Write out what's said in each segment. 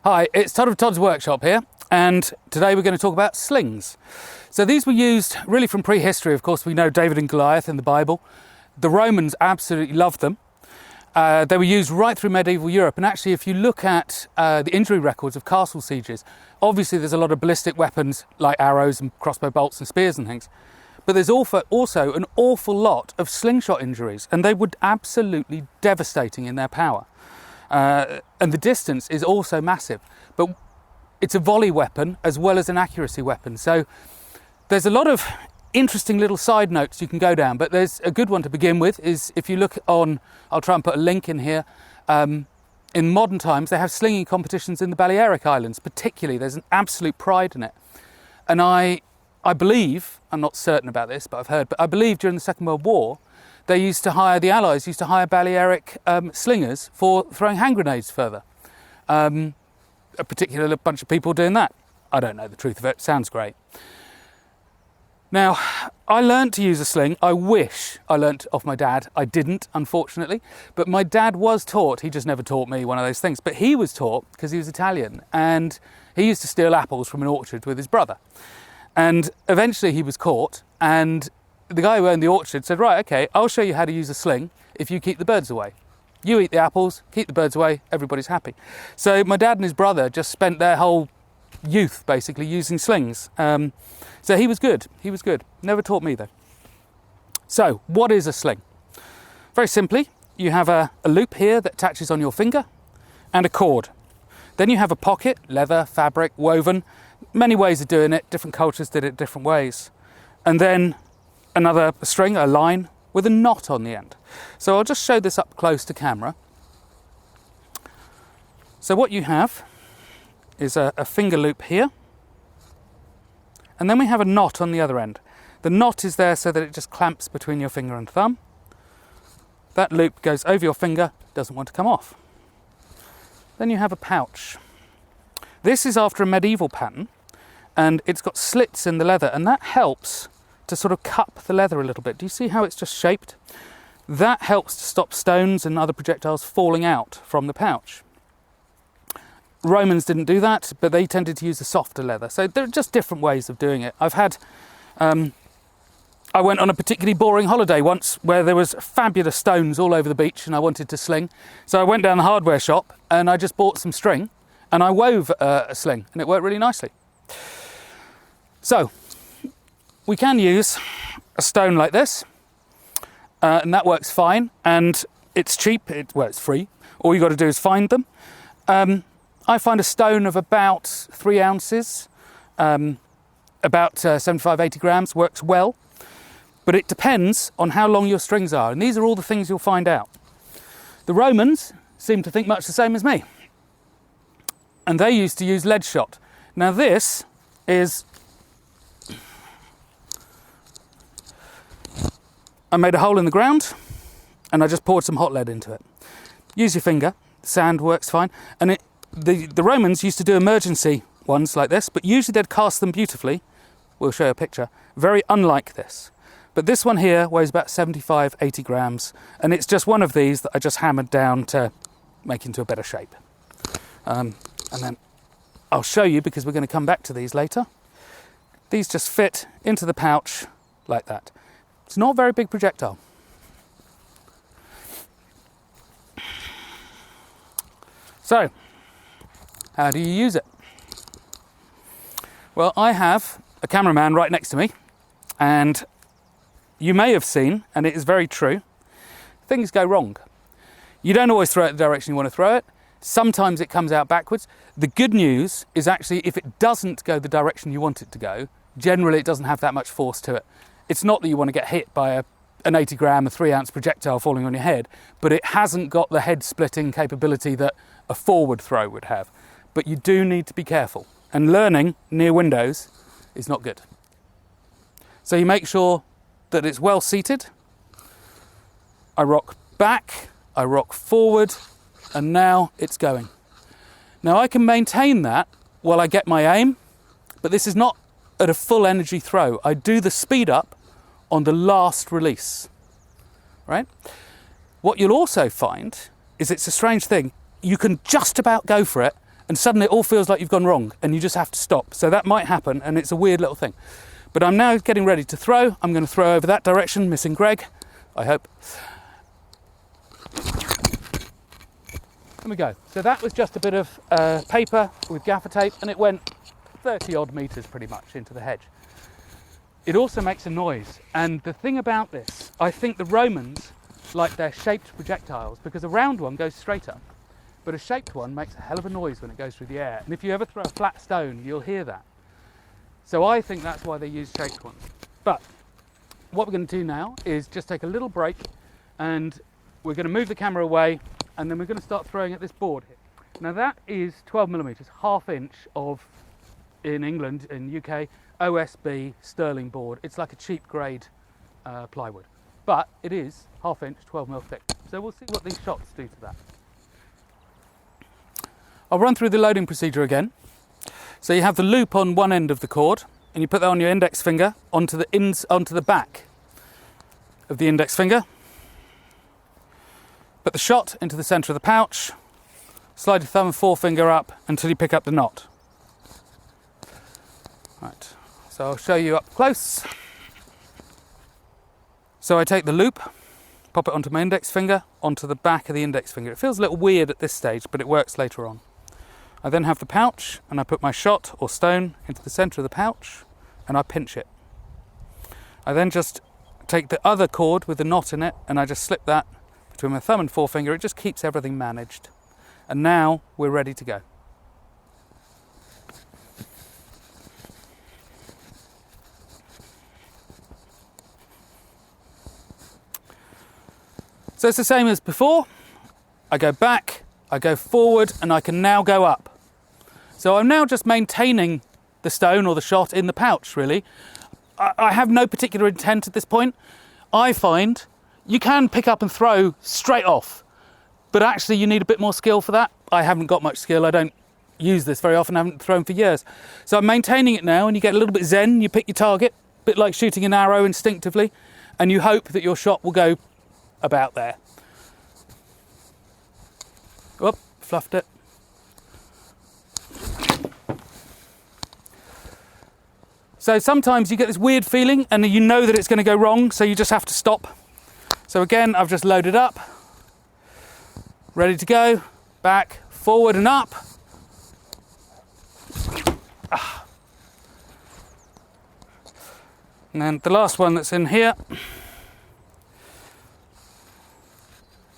Hi, it's Todd of Todd's Workshop here, and today we're going to talk about slings. So these were used really from prehistory. Of course, we know David and Goliath in the Bible. The Romans absolutely loved them. They were used right through medieval Europe, and actually if you look at the injury records of castle sieges, obviously there's a lot of ballistic weapons like arrows and crossbow bolts and spears and things, but there's also an awful lot of slingshot injuries, and they were absolutely devastating in their power. And the distance is also massive, but it's a volley weapon as well as an accuracy weapon. So there's a lot of interesting little side notes you can go down, but there's a good one to begin with is if you look on, I'll try and put a link in here, in modern times they have slinging competitions in the Balearic Islands particularly. There's an absolute pride in it. And I believe, I'm not certain about this, but I've heard, but I believe during the Second World War the Allies used to hire Balearic slingers for throwing hand grenades further. A particular bunch of people doing that. I don't know the truth of it, sounds great. Now, I learnt to use a sling. I wish I learnt off my dad. I didn't, unfortunately, but my dad was taught. He just never taught me one of those things, but he was taught because he was Italian, and he used to steal apples from an orchard with his brother. And eventually he was caught, and the guy who owned the orchard said, right, okay, I'll show you how to use a sling if you keep the birds away. You eat the apples, keep the birds away, everybody's happy. So my dad and his brother just spent their whole youth basically using slings. So he was good, Never taught me though. So what is a sling? Very simply, you have a loop here that attaches on your finger and a cord. Then you have a pocket, leather, fabric, woven, many ways of doing it, different cultures did it different ways. And then another string, a line, with a knot on the end. So I'll just show this up close to camera. So what you have is a finger loop here, and then we have a knot on the other end. The knot is there so that it just clamps between your finger and thumb. That loop goes over your finger, doesn't want to come off. Then you have a pouch. This is after a medieval pattern, and it's got slits in the leather, and that helps to sort of cup the leather a little bit. Do you see how it's just shaped? That helps to stop stones and other projectiles falling out from the pouch. Romans didn't do that, but they tended to use a softer leather. So there are just different ways of doing it. I went on a particularly boring holiday once where there was fabulous stones all over the beach and I wanted to sling. So I went down the hardware shop and I just bought some string and I wove a sling, and it worked really nicely. So we can use a stone like this, and that works fine, and it's cheap, it's free. All you got to do is find them. I find a stone of about 3 ounces, about 75, 80 grams, works well, but it depends on how long your strings are, and these are all the things you'll find out. The Romans seem to think much the same as me, and they used to use lead shot. Now this is, I made a hole in the ground and I just poured some hot lead into it. Use your finger, sand works fine. And the Romans used to do emergency ones like this, but usually they'd cast them beautifully. We'll show you a picture. Very unlike this. But this one here weighs about 75, 80 grams, and it's just one of these that I just hammered down to make into a better shape. And then I'll show you, because we're going to come back to these later. These just fit into the pouch like that. It's not a very big projectile. So, how do you use it? Well, I have a cameraman right next to me, and you may have seen, and it is very true, things go wrong. You don't always throw it the direction you want to throw it. Sometimes it comes out backwards. The good news is actually if it doesn't go the direction you want it to go, generally it doesn't have that much force to it. It's not that you want to get hit by an 80 gram, a 3 ounce projectile falling on your head, but it hasn't got the head splitting capability that a forward throw would have. But you do need to be careful, and learning near windows is not good. So you make sure that it's well seated. I rock back, I rock forward, and now it's going. Now I can maintain that while I get my aim, but this is not at a full energy throw. I do the speed up on the last release, right? What you'll also find is it's a strange thing. You can just about go for it and suddenly it all feels like you've gone wrong and you just have to stop. So that might happen, and it's a weird little thing. But I'm now getting ready to throw. I'm going to throw over that direction, missing Greg, I hope. There we go. So that was just a bit of paper with gaffer tape, and it went 30 odd metres pretty much into the hedge. It also makes a noise, and the thing about this, I think the Romans like their shaped projectiles because a round one goes straight up, but a shaped one makes a hell of a noise when it goes through the air. And if you ever throw a flat stone, you'll hear that. So I think that's why they use shaped ones. But what we're going to do now is just take a little break, and we're going to move the camera away, and then we're going to start throwing at this board here. Now that is 12 millimetres, ½ inch of, in England, in UK, OSB sterling board. It's like a cheap grade plywood, but it is ½ inch, 12 mil thick. So we'll see what these shots do to that. I'll run through the loading procedure again. So you have the loop on one end of the cord, and you put that on your index finger onto the back of the index finger. Put the shot into the centre of the pouch. Slide your thumb and forefinger up until you pick up the knot. Right. So I'll show you up close. So I take the loop, pop it onto my index finger, onto the back of the index finger. It feels a little weird at this stage, but it works later on. I then have the pouch, and I put my shot or stone into the centre of the pouch, and I pinch it. I then just take the other cord with the knot in it, and I just slip that between my thumb and forefinger. It just keeps everything managed. And now we're ready to go. So it's the same as before. I go back, I go forward, and I can now go up. So I'm now just maintaining the stone or the shot in the pouch, really. I have no particular intent at this point. I find you can pick up and throw straight off, but actually you need a bit more skill for that. I haven't got much skill. I don't use this very often. I haven't thrown for years. So I'm maintaining it now, and you get a little bit zen. You pick your target, a bit like shooting an arrow instinctively, and you hope that your shot will go about there. Whoop, fluffed it. So sometimes you get this weird feeling and you know that it's going to go wrong, so you just have to stop. So again, I've just loaded up, ready to go, back, forward and up. And then the last one that's in here.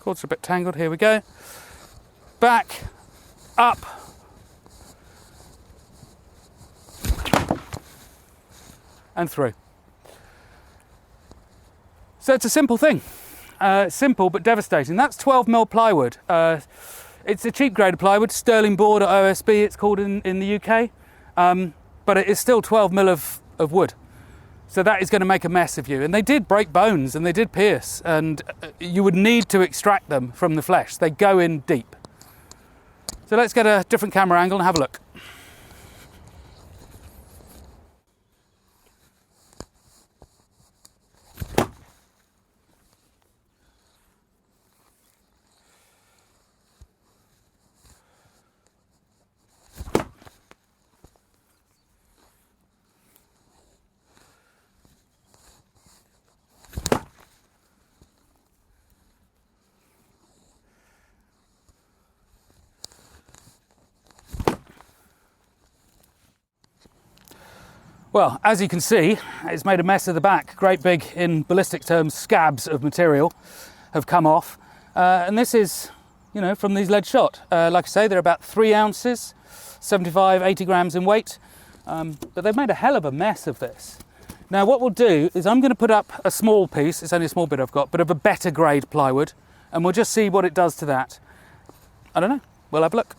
Cords are a bit tangled, here we go. Back, up, and through. So it's a simple thing. Simple but devastating. That's 12 mil plywood. It's a cheap grade of plywood, sterling board or OSB it's called in the UK, but it is still 12 mil of wood. So that is going to make a mess of you. And they did break bones and they did pierce, and you would need to extract them from the flesh. They go in deep. So let's get a different camera angle and have a look. Well, as you can see, it's made a mess of the back. Great big, in ballistic terms, scabs of material have come off. And this is, you know, from these lead shot. Like I say, they're about 3 ounces, 75, 80 grams in weight. But they've made a hell of a mess of this. Now what we'll do is I'm going to put up a small piece, it's only a small bit I've got, but of a better grade plywood, and we'll just see what it does to that. I don't know, we'll have a look.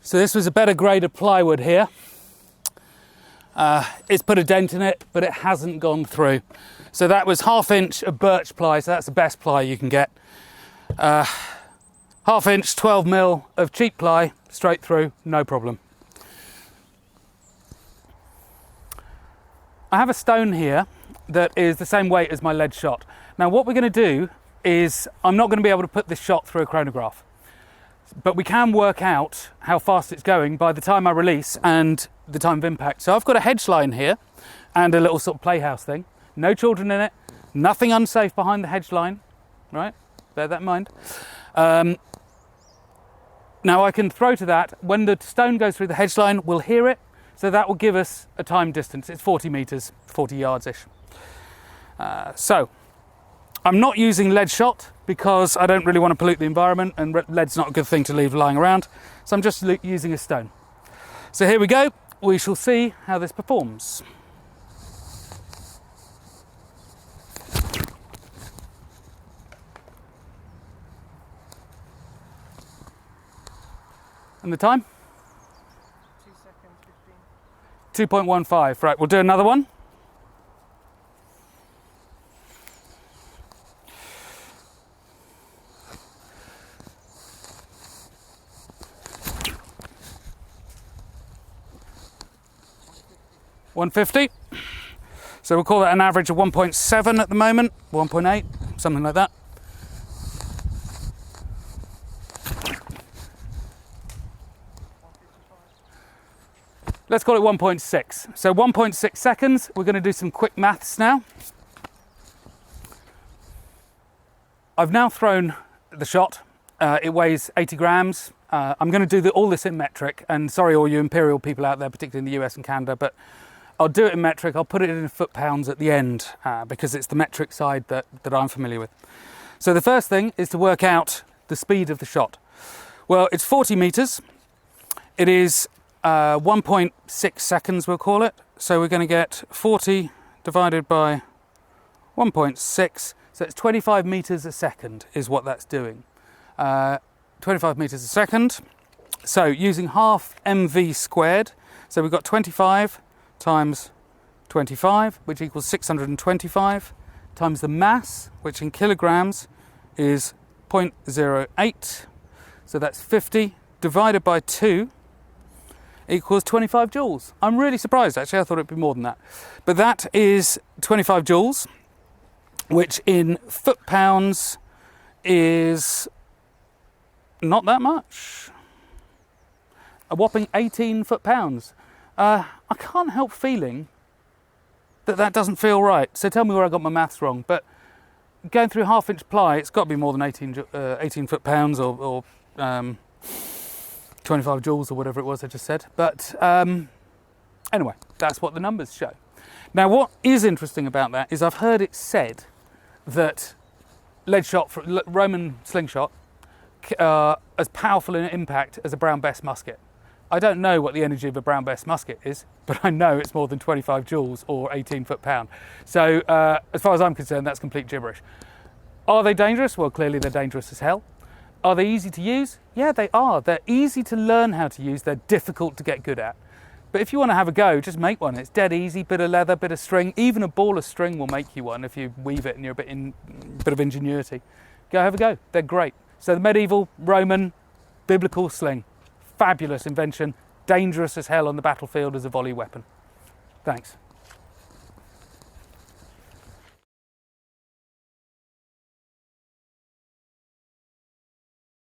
So this was a better grade of plywood here. It's put a dent in it, but it hasn't gone through. So that was 1/2 inch of birch ply, so that's the best ply you can get. 1/2 inch 12mm of cheap ply, straight through, no problem. I have a stone here that is the same weight as my lead shot. Now what we're going to do is, I'm not going to be able to put this shot through a chronograph, but we can work out how fast it's going by the time I release and the time of impact. So I've got a hedge line here and a little sort of playhouse thing. No children in it, nothing unsafe behind the hedge line, right? Bear that in mind. Now I can throw to that. When the stone goes through the hedge line, we'll hear it. So that will give us a time distance. It's 40 metres, 40 yards-ish. So I'm not using lead shot because I don't really want to pollute the environment, and lead's not a good thing to leave lying around. So I'm just using a stone. So here we go. We shall see how this performs. And the time? 2 seconds, 15. 2.15. Right, we'll do another one. $150. So we'll call that an average of 1.7 at the moment, 1.8, something like that. Let's call it 1.6. So 1.6 seconds. We're going to do some quick maths now. I've now thrown the shot. It weighs 80 grams. I'm going to do all this in metric. And sorry, all you imperial people out there, particularly in the US and Canada, but I'll do it in metric. I'll put it in foot-pounds at the end because it's the metric side that I'm familiar with. So the first thing is to work out the speed of the shot. Well, it's 40 meters. It is 1.6 seconds, we'll call it. So we're going to get 40 divided by 1.6. So it's 25 meters a second is what that's doing. 25 meters a second. So using half mv squared. So we've got 25 times 25, which equals 625, times the mass, which in kilograms is 0.08. So that's 50 divided by 2 equals 25 joules. I'm really surprised, actually. I thought it'd be more than that. But that is 25 joules, which in foot-pounds is not that much. A whopping 18 foot-pounds. I can't help feeling that doesn't feel right. So tell me where I got my maths wrong. But going through 1/2 inch ply, it's got to be more than 18 foot-pounds or 25 joules or whatever it was I just said. But anyway, that's what the numbers show. Now, what is interesting about that is I've heard it said that lead shot, Roman slingshot, as powerful an impact as a Brown Bess musket. I don't know what the energy of a Brown Bess musket is, but I know it's more than 25 joules or 18 foot-pound. So as far as I'm concerned, that's complete gibberish. Are they dangerous? Well, clearly they're dangerous as hell. Are they easy to use? Yeah, they are. They're easy to learn how to use. They're difficult to get good at. But if you want to have a go, just make one. It's dead easy, bit of leather, bit of string. Even a ball of string will make you one if you weave it and you're a bit of ingenuity. Go have a go. They're great. So the medieval, Roman, biblical sling. Fabulous invention, dangerous as hell on the battlefield as a volley weapon. Thanks.